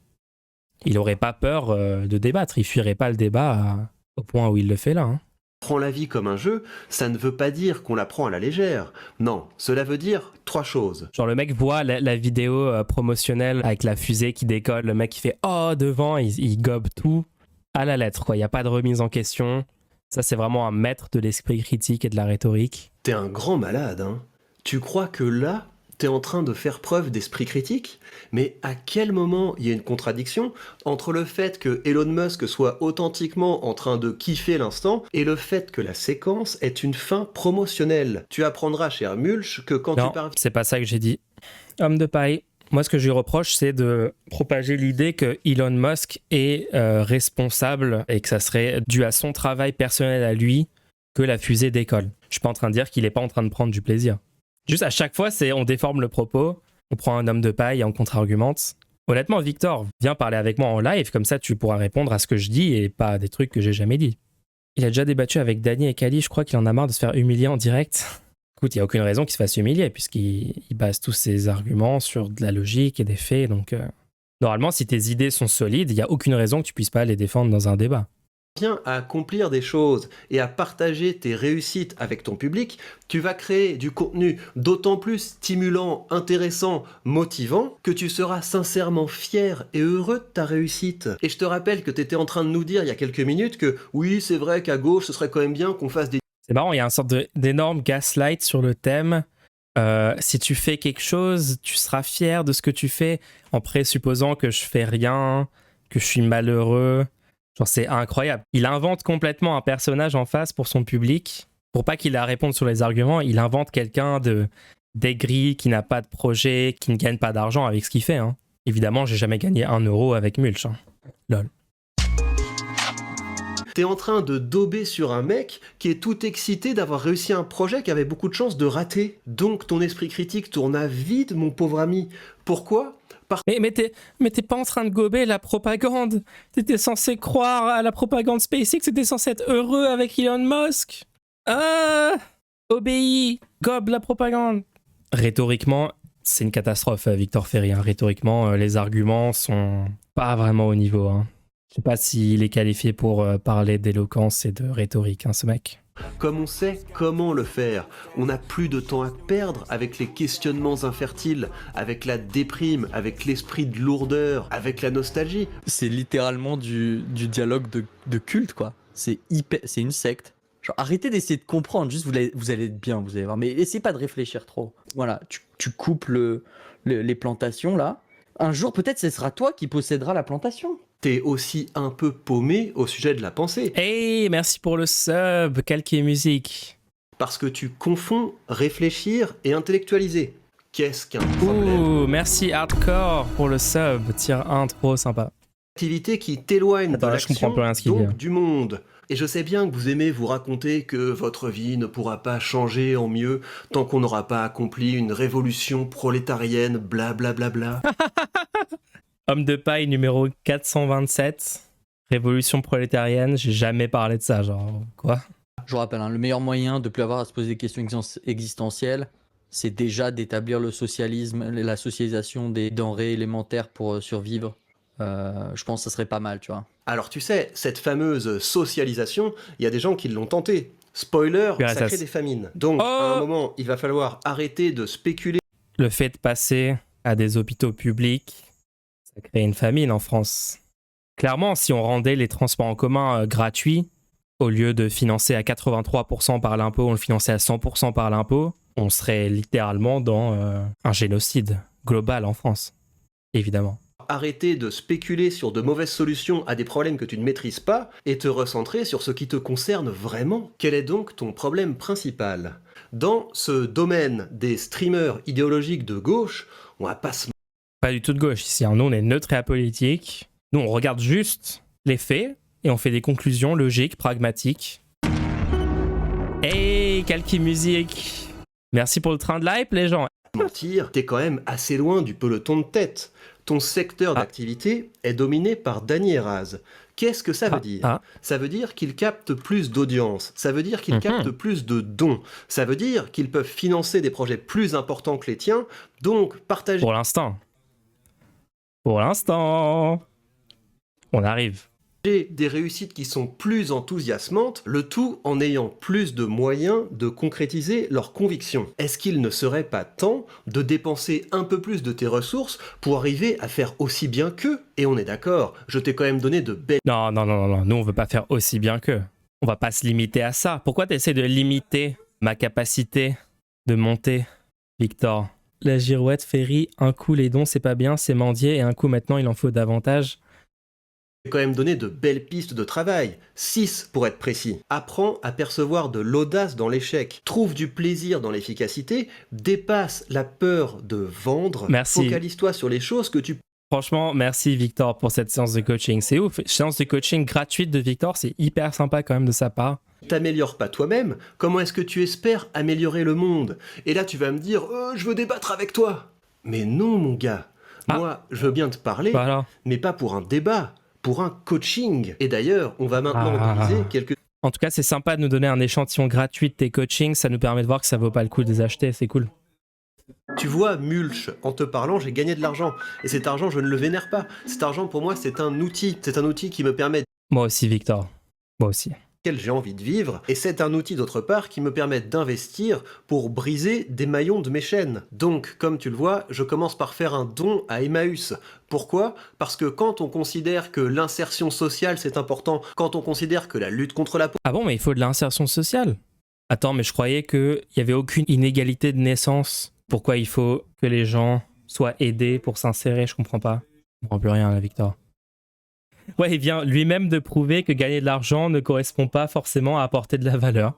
Speaker 1: Il n'aurait pas peur de débattre, il fuirait pas le débat au point où il le fait là. Hein.
Speaker 3: Prend la vie comme un jeu, ça ne veut pas dire qu'on la prend à la légère. Non, cela veut dire 3 choses.
Speaker 1: Genre le mec voit la vidéo promotionnelle avec la fusée qui décolle, le mec il fait « Oh !» devant, il gobe tout à la lettre, quoi. Il n'y a pas de remise en question. Ça, c'est vraiment un maître de l'esprit critique et de la rhétorique.
Speaker 3: T'es un grand malade, hein. Tu crois que là, t'es en train de faire preuve d'esprit critique? Mais à quel moment il y a une contradiction entre le fait que Elon Musk soit authentiquement en train de kiffer l'instant et le fait que la séquence est une fin promotionnelle? Tu apprendras, cher Mulch, que quand
Speaker 1: non,
Speaker 3: tu parles...
Speaker 1: c'est pas ça que j'ai dit. Homme de paille. Moi, ce que je lui reproche, c'est de propager l'idée que Elon Musk est responsable et que ça serait dû à son travail personnel à lui que la fusée décolle. Je suis pas en train de dire qu'il est pas en train de prendre du plaisir. Juste à chaque fois, on déforme le propos, on prend un homme de paille et on contre-argumente. Honnêtement, Victor, viens parler avec moi en live, comme ça tu pourras répondre à ce que je dis et pas à des trucs que j'ai jamais dit. Il a déjà débattu avec Dany et Kali, je crois qu'il en a marre de se faire humilier en direct. Écoute, il n'y a aucune raison qu'il se fasse humilier, puisqu'il base tous ses arguments sur de la logique et des faits, donc Normalement, si tes idées sont solides, il n'y a aucune raison que tu puisses pas les défendre dans un débat.
Speaker 3: Bien à accomplir des choses et à partager tes réussites avec ton public, tu vas créer du contenu d'autant plus stimulant, intéressant, motivant que tu seras sincèrement fier et heureux de ta réussite. Et je te rappelle que tu étais en train de nous dire il y a quelques minutes que oui, c'est vrai qu'à gauche, ce serait quand même bien qu'on fasse des...
Speaker 1: C'est marrant, il y a une sorte d'énorme gaslight sur le thème. Si tu fais quelque chose, tu seras fier de ce que tu fais, en présupposant que je fais rien, que je suis malheureux. Genre, c'est incroyable. Il invente complètement un personnage en face pour son public. Pour pas qu'il ait à répondre sur les arguments, il invente quelqu'un d'aigri, qui n'a pas de projet, qui ne gagne pas d'argent avec ce qu'il fait. Hein. Évidemment, j'ai jamais gagné 1 euro avec Mulch. Hein. Lol.
Speaker 3: T'es en train de dauber sur un mec qui est tout excité d'avoir réussi un projet qui avait beaucoup de chances de rater. Donc ton esprit critique tourne à vide, mon pauvre ami. Pourquoi ?
Speaker 1: Mais t'es pas en train de gober la propagande. T'étais censé croire à la propagande SpaceX, t'étais censé être heureux avec Elon Musk. Ah, obéis, gobe la propagande. Rhétoriquement, c'est une catastrophe, Victor Ferry. Hein. Rhétoriquement, les arguments sont pas vraiment au niveau. Hein. Je sais pas s'il est qualifié pour parler d'éloquence et de rhétorique, hein, ce mec.
Speaker 3: Comme on sait comment le faire, on n'a plus de temps à perdre avec les questionnements infertiles, avec la déprime, avec l'esprit de lourdeur, avec la nostalgie.
Speaker 4: C'est littéralement du dialogue de culte, quoi. C'est une secte. Genre, arrêtez d'essayer de comprendre, juste vous allez être bien, vous allez voir. Mais essayez pas de réfléchir trop. Voilà, tu coupes les plantations, là. Un jour, peut-être, ce sera toi qui possédera la plantation.
Speaker 3: T'es aussi un peu paumé au sujet de la pensée.
Speaker 1: Hey, merci pour le sub, Calqué Musique.
Speaker 3: Parce que tu confonds réfléchir et intellectualiser. Qu'est-ce qu'un problème ?
Speaker 1: Ouh, merci Hardcore pour le sub, tier 1, trop sympa.
Speaker 3: Activité qui t'éloigne de
Speaker 1: Attends, là, je comprends
Speaker 3: l'action,
Speaker 1: plus rien à ce qu'il dit,
Speaker 3: donc
Speaker 1: hein.
Speaker 3: du monde. Et je sais bien que vous aimez vous raconter que votre vie ne pourra pas changer en mieux tant qu'on n'aura pas accompli une révolution prolétarienne, blablabla. Bla bla bla.
Speaker 1: Homme de paille numéro 427, révolution prolétarienne, j'ai jamais parlé de ça, genre quoi ?
Speaker 4: Je vous rappelle, hein, le meilleur moyen de ne plus avoir à se poser des questions existentielles, c'est déjà d'établir le socialisme, la socialisation des denrées élémentaires pour survivre. Je pense que ça serait pas mal, tu vois.
Speaker 3: Alors tu sais, cette fameuse socialisation, il y a des gens qui l'ont tenté. Spoiler, ça crée des famines. Donc à un moment, il va falloir arrêter de spéculer.
Speaker 1: Le fait de passer à des hôpitaux publics, ça crée une famine en France. Clairement, si on rendait les transports en commun gratuits, au lieu de financer à 83% par l'impôt, on le finançait à 100% par l'impôt, on serait littéralement dans un génocide global en France. Évidemment.
Speaker 3: Arrêter de spéculer sur de mauvaises solutions à des problèmes que tu ne maîtrises pas et te recentrer sur ce qui te concerne vraiment. Quel est donc ton problème principal ? Dans ce domaine des streamers idéologiques de gauche, on va pas se...
Speaker 1: Pas du tout de gauche ici, hein. Nous on est neutre et apolitique. Nous on regarde juste les faits et on fait des conclusions logiques, pragmatiques. Hey, Calqué Musique, merci pour le train de l'hype les gens.
Speaker 3: mentir, t'es quand même assez loin du peloton de tête. Ton secteur d'activité est dominé par Dany Eraz. Qu'est-ce que ça veut dire ? Ça veut dire qu'ils captent plus d'audience, ça veut dire qu'ils captent plus de dons, ça veut dire qu'ils peuvent financer des projets plus importants que les tiens, donc partager...
Speaker 1: Pour l'instant, on arrive.
Speaker 3: Des réussites qui sont plus enthousiasmantes, le tout en ayant plus de moyens de concrétiser leurs convictions. Est-ce qu'il ne serait pas temps de dépenser un peu plus de tes ressources pour arriver à faire aussi bien qu'eux ? Et on est d'accord, je t'ai quand même donné de belles...
Speaker 1: Non, nous on veut pas faire aussi bien qu'eux. On va pas se limiter à ça. Pourquoi tu essaies de limiter ma capacité de monter, Victor ? La girouette, Ferry, un coup les dons c'est pas bien, c'est mendier, et un coup maintenant il en faut davantage.
Speaker 3: J'ai quand même donné de belles pistes de travail, 6 pour être précis. Apprends à percevoir de l'audace dans l'échec, trouve du plaisir dans l'efficacité, dépasse la peur de vendre,
Speaker 1: Merci.
Speaker 3: Focalise-toi sur les choses que tu...
Speaker 1: Franchement, merci Victor pour cette séance de coaching. C'est ouf, séance de coaching gratuite de Victor, c'est hyper sympa quand même de sa part.
Speaker 3: T'améliores pas toi-même, comment est-ce que tu espères améliorer le monde ? Et là tu vas me dire « je veux débattre avec toi !» Mais non mon gars, moi je veux bien te parler,
Speaker 1: Voilà.
Speaker 3: mais pas pour un débat. Pour un coaching. Et d'ailleurs, on va maintenant utiliser quelques...
Speaker 1: En tout cas, c'est sympa de nous donner un échantillon gratuit de tes coachings. Ça nous permet de voir que ça vaut pas le coup de les acheter. C'est cool.
Speaker 3: Tu vois, Mulch, en te parlant, j'ai gagné de l'argent. Et cet argent, je ne le vénère pas. Cet argent, pour moi, c'est un outil. C'est un outil qui me permet
Speaker 1: Moi aussi, Victor. Moi aussi.
Speaker 3: lequel j'ai envie de vivre, et c'est un outil d'autre part qui me permet d'investir pour briser des maillons de mes chaînes. Donc, comme tu le vois, je commence par faire un don à Emmaüs. Pourquoi ? Parce que quand on considère que l'insertion sociale c'est important, quand on considère que la lutte contre la
Speaker 1: Ah bon, mais il faut de l'insertion sociale. Attends, mais je croyais qu'il n'y avait aucune inégalité de naissance. Pourquoi il faut que les gens soient aidés pour s'insérer ? Je comprends pas. Je comprends plus rien là, Victor. Ouais, il vient lui-même de prouver que gagner de l'argent ne correspond pas forcément à apporter de la valeur.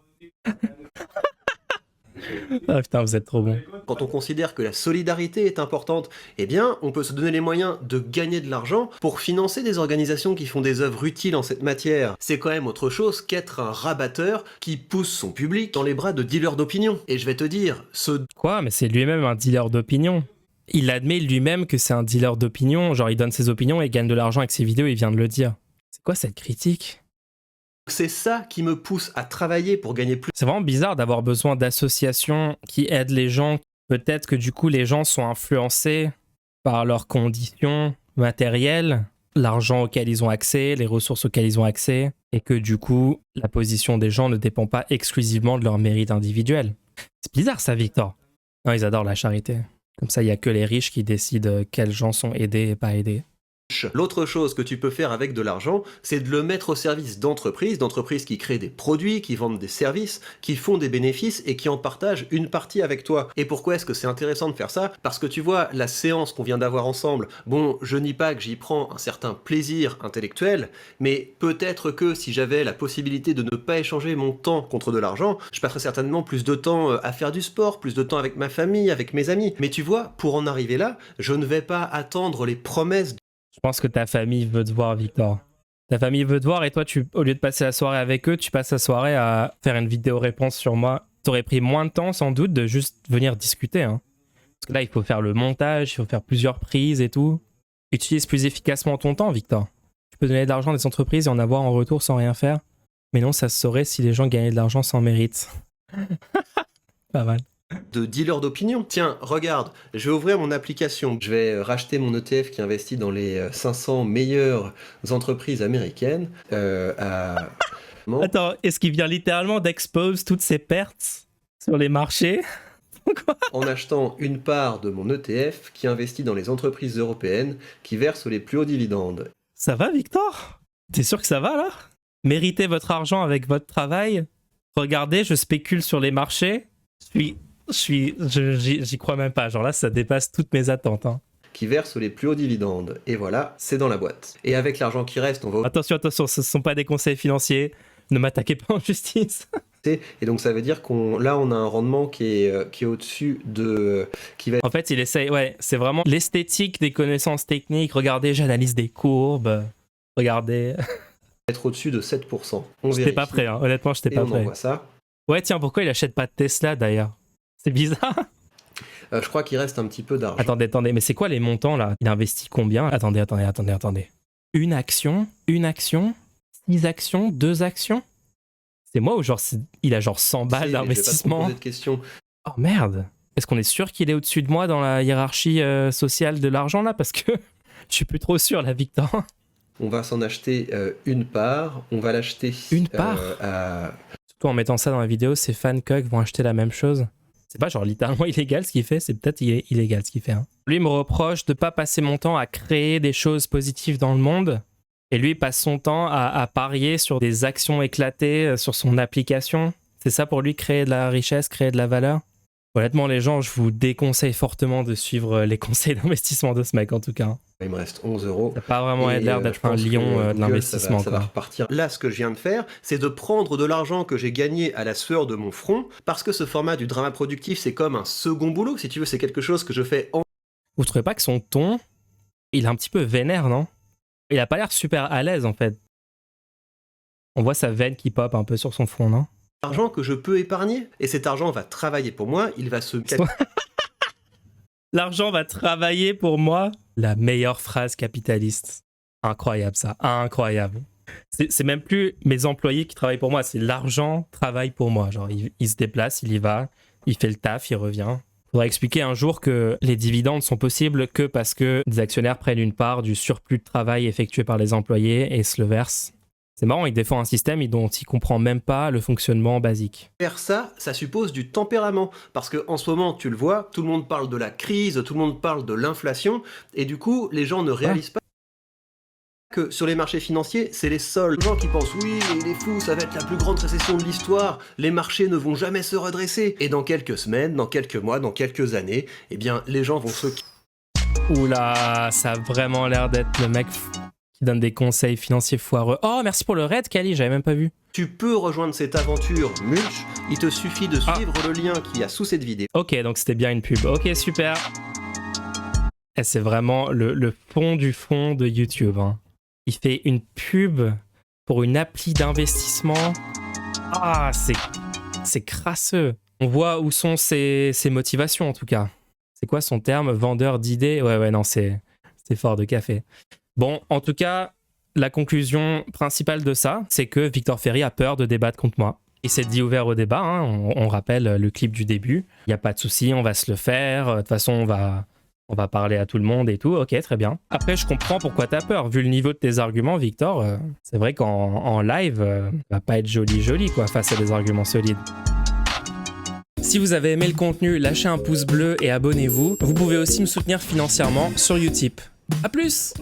Speaker 1: Ah putain, vous êtes trop bon.
Speaker 3: Quand on considère que la solidarité est importante, eh bien, on peut se donner les moyens de gagner de l'argent pour financer des organisations qui font des œuvres utiles en cette matière. C'est quand même autre chose qu'être un rabatteur qui pousse son public dans les bras de dealers d'opinion. Et je vais te dire, ce
Speaker 1: Quoi ? Mais c'est lui-même un dealer d'opinion. Il admet lui-même que c'est un dealer d'opinion. Genre, il donne ses opinions et gagne de l'argent avec ses vidéos, il vient de le dire. C'est quoi cette critique ?
Speaker 3: c'est ça qui me pousse à travailler pour gagner plus.
Speaker 1: C'est vraiment bizarre d'avoir besoin d'associations qui aident les gens. Peut-être que du coup, les gens sont influencés par leurs conditions matérielles, l'argent auquel ils ont accès, les ressources auxquelles ils ont accès, et que du coup, la position des gens ne dépend pas exclusivement de leur mérite individuel. C'est bizarre ça, Victor. Non, ils adorent la charité. Comme ça, il n'y a que les riches qui décident quels gens sont aidés et pas aidés.
Speaker 3: L'autre chose que tu peux faire avec de l'argent, c'est de le mettre au service d'entreprises qui créent des produits, qui vendent des services, qui font des bénéfices et qui en partagent une partie avec toi. Et pourquoi est-ce que c'est intéressant de faire ça ? Parce que tu vois, la séance qu'on vient d'avoir ensemble, bon, je nie pas que j'y prends un certain plaisir intellectuel, mais peut-être que si j'avais la possibilité de ne pas échanger mon temps contre de l'argent, je passerais certainement plus de temps à faire du sport, plus de temps avec ma famille, avec mes amis. Mais tu vois, pour en arriver là, je ne vais pas attendre les promesses.
Speaker 1: Je pense que ta famille veut te voir, Victor. Ta famille veut te voir et toi, au lieu de passer la soirée avec eux, tu passes la soirée à faire une vidéo réponse sur moi. T'aurais pris moins de temps, sans doute, de juste venir discuter. Hein. Parce que là, il faut faire le montage, il faut faire plusieurs prises et tout. Utilise plus efficacement ton temps, Victor. Tu peux donner de l'argent à des entreprises et en avoir en retour sans rien faire. Mais non, ça se saurait si les gens gagnaient de l'argent sans mérite. Pas mal.
Speaker 3: De dealer d'opinion. Tiens, regarde, je vais ouvrir mon application. Je vais racheter mon ETF qui investit dans les 500 meilleures entreprises américaines.
Speaker 1: Attends, est-ce qu'il vient littéralement d'expose toutes ses pertes sur les marchés ? Quoi ?
Speaker 3: En achetant une part de mon ETF qui investit dans les entreprises européennes qui versent les plus hauts dividendes.
Speaker 1: Ça va, Victor ? T'es sûr que ça va, là ? Méritez votre argent avec votre travail ? Regardez, je spécule sur les marchés. J'y crois même pas. Genre là, ça dépasse toutes mes attentes. Hein.
Speaker 3: Qui versent les plus hauts dividendes. Et voilà, c'est dans la boîte. Et avec l'argent qui reste, on va...
Speaker 1: Attention, ce ne sont pas des conseils financiers. Ne m'attaquez pas en justice.
Speaker 3: Et donc ça veut dire on a un rendement qui est au-dessus de...
Speaker 1: En fait, il essaye... Ouais, c'est vraiment l'esthétique des connaissances techniques. Regardez, j'analyse des courbes. Regardez...
Speaker 3: Être au-dessus de 7%.
Speaker 1: J'étais pas prêt, hein. Honnêtement, j'étais pas prêt.
Speaker 3: On envoie ça.
Speaker 1: Ouais, tiens, pourquoi il achète pas de Tesla, d'ailleurs ? C'est bizarre.
Speaker 3: Je crois qu'il reste un petit peu d'argent.
Speaker 1: Attendez, mais c'est quoi les montants là ? Il investit combien ? Attendez. Une action, 6 actions, 2 actions ? C'est moi ou genre il a genre 100 balles d'investissement ?
Speaker 3: Cette question.
Speaker 1: Oh merde ! Est-ce qu'on est sûr qu'il est au-dessus de moi dans la hiérarchie sociale de l'argent là ? Parce que je suis plus trop sûr là, Victor.
Speaker 3: On va s'en acheter une part. On va l'acheter.
Speaker 1: Une part Surtout en mettant ça dans la vidéo, ces fans Coq vont acheter la même chose. C'est pas genre littéralement illégal ce qu'il fait, c'est peut-être illégal ce qu'il fait. Hein. Lui me reproche de pas passer mon temps à créer des choses positives dans le monde. Et lui passe son temps à parier sur des actions éclatées sur son application. C'est ça pour lui, créer de la richesse, créer de la valeur. Honnêtement les gens, je vous déconseille fortement de suivre les conseils d'investissement de ce mec en tout cas.
Speaker 3: Il me reste 11 €.
Speaker 1: Ça n'a pas vraiment l'air d'être un lion de l'investissement.
Speaker 3: Ça va repartir. Là, ce que je viens de faire, c'est de prendre de l'argent que j'ai gagné à la sueur de mon front, parce que ce format du drama productif, c'est comme un second boulot, si tu veux, c'est quelque chose que je fais en...
Speaker 1: Vous trouvez pas que son ton, il est un petit peu vénère, non ? Il a pas l'air super à l'aise, en fait. On voit sa veine qui pop un peu sur son front, non ?
Speaker 3: Argent que je peux épargner, et cet argent va travailler pour moi, il va se...
Speaker 1: L'argent va travailler pour moi. La meilleure phrase capitaliste. Incroyable ça, incroyable. C'est même plus mes employés qui travaillent pour moi, c'est l'argent travaille pour moi. Genre il se déplace, il y va, il fait le taf, il revient. Faudra expliquer un jour que les dividendes sont possibles que parce que des actionnaires prennent une part du surplus de travail effectué par les employés et se le versent. C'est marrant, il défend un système dont il comprend même pas le fonctionnement basique.
Speaker 3: Faire ça, ça suppose du tempérament. Parce qu'en ce moment, tu le vois, tout le monde parle de la crise, tout le monde parle de l'inflation, et du coup, les gens ne réalisent pas que sur les marchés financiers, c'est les seuls gens qui pensent « Oui, mais il est fou, ça va être la plus grande récession de l'histoire, les marchés ne vont jamais se redresser. » Et dans quelques semaines, dans quelques mois, dans quelques années, eh bien, les gens vont se...
Speaker 1: Oula, ça a vraiment l'air d'être le mec qui donne des conseils financiers foireux. Oh, merci pour le raid, Kali, j'avais même pas vu.
Speaker 3: Tu peux rejoindre cette aventure Mulch, il te suffit de suivre le lien qu'il y a sous cette vidéo.
Speaker 1: Ok, donc c'était bien une pub. Ok, super. Et c'est vraiment le fond du fond de YouTube, hein. Il fait une pub pour une appli d'investissement. Ah, c'est crasseux. On voit où sont ses motivations, en tout cas. C'est quoi son terme? Vendeur d'idées? Ouais, non, c'est fort de café. Bon, en tout cas, la conclusion principale de ça, c'est que Victor Ferry a peur de débattre contre moi. Il s'est dit ouvert au débat, hein. On rappelle le clip du début. Il n'y a pas de souci, on va se le faire. De toute façon, on va parler à tout le monde et tout. Ok, très bien. Après, je comprends pourquoi t'as peur. Vu le niveau de tes arguments, Victor, c'est vrai qu'en live, va pas être joli, quoi, face à des arguments solides. Si vous avez aimé le contenu, lâchez un pouce bleu et abonnez-vous. Vous pouvez aussi me soutenir financièrement sur Utip. À plus!